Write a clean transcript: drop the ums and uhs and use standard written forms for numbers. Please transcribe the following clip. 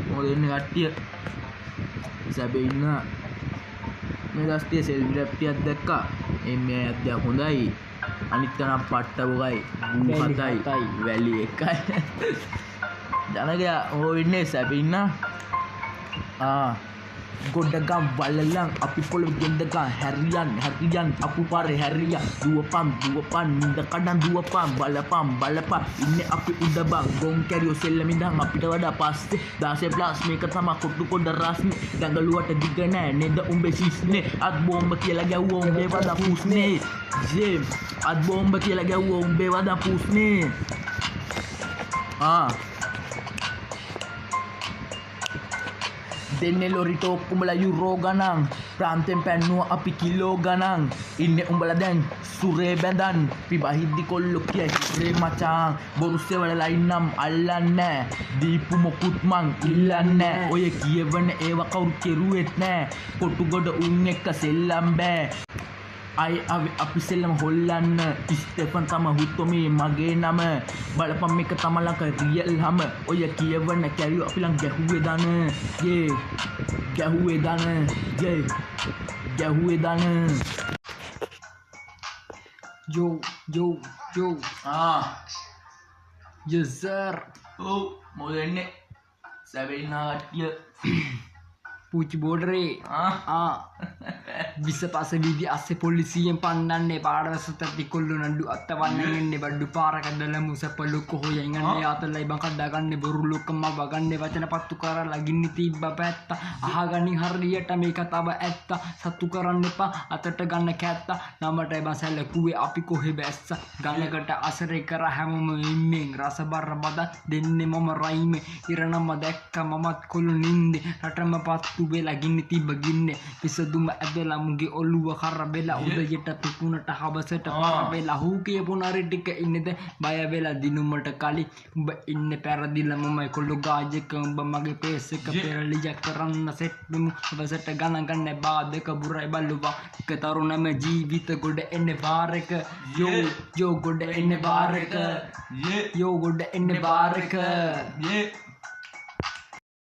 මොකද ඉන්නේ කට්ටිය සැබේ ඉන්න මේ දස්තිය සෙල්ෆි රැප් ටිකක් දැක්කා මේ අධ්‍යා හොඳයි අනිත් තන පට්ට බොගයි හතයි වැලි එකයි ජනගයා ඕ ඉන්නේ සැබේ ඉන්න ගොඩගම් වලලන් අපි පොළොව ගෙන්දගම් හැරියන් අපු පාරේ හැරියා දුවපන් නින්ද කඩන් දුවපන් බලපන් ඉන්නේ අපි උඩ බං ගොන් කැරියෝ සෙල්ලමින්දන් අපිට වඩා පස්සේ 16 ප්ලස් මේක තමයි කොටු කොඩ රස්නේ දඟලුවට දිග නෑ නේද උඹේ සිස්නේ අත් බෝම්බ කියලා ගැව්වා උඹේ වදා පුස්නේ ජේ අත් බෝම්බ කියලා ගැව්වා උඹේ වදා පුස්නේ දෙන්නේ ලොරිට ඔක්කුඹලා යුරෝ ගණන් ප්‍රාන්තෙන් පැන්නුව අපි කිලෝ ගණන් ඉන්නේ උඹලා දැන් සුරේ බැඳන් පිබහිද්දි කොල්ලෝ කිය හිරේ මචාන් බොරුස්සේ වල ලයින්නම් අල්ලන්නේ දීපු මොකුත් මං ඉල්ලන්නේ ඔය කියවන ඒව කවුරු කෙරුවෙත් නෑ කොටු ගොඩ උන් එක්ක සෙල්ලම් බෑ අපි සෙල්ලම හොල්ලන්න ස්ටෙෆන් තම හුත්තොමේ මගේ නම බලපම් මේක තම ලංක රියල් හම ඔය කියවන කැරියෝ අපි ලං ගැහුවේ දන ගැහුවේ දන yo yes sir මොකද එන්නේ සැබේ ඉන්න කට්ටිය पूछ बोल रहे විස පස විදි අස්සේ පොලිසියෙන් පන්නන්නේ පාඩවසත තිකොල්ලු නඩු අත්තවන්නන්නේ බඩු පාරක දල මුසපලු කොහොයෙන් යන්නේ අතලයි බං කඩාගන්නේ බොරු ලොකම වගන්නේ වචන පත්තු කරලා ගින්නි තිබ්බ පැත්ත අහගනි හරියට මේක තව ඇත්ත සතු කරන්න එපා අතට ගන්න කැත්ත නමට බසැල කුවේ අපි කොහෙ බැස්ස ගඟකට අසරේ කර හැමෝම ඉම්මෙන් රස බර බද දෙන්නේ මම රයිමේ ඉරනම දැක්ක මමත් කොළු නින්දේ රටම පත්තු වෙලා ගින්නි තිබ්බ ගින්නේ පිසදුම ඇදලා මුගේ ඔළුව කර බෙලා උදයට තුකුණට හබසට පර වෙලා හූ කියපු නරි ටික ඉන්නේද බය වෙලා දිනුමට කලි උඹ ඉන්නේ පෙරදිලා මමයි කොල්ල ගාජක උඹ මගේ පේස් එක පෙරලිය කරන්න සෙට් වෙමු හබසට ගණන් ගන්න බාදක බුරයි බලුවා එක තරුණම ජීවිත ගොඩ එන්නේ බාර් එක යෝ ගොඩ එන්නේ බාර් එක යෝ ගොඩ එන්නේ බාර් එක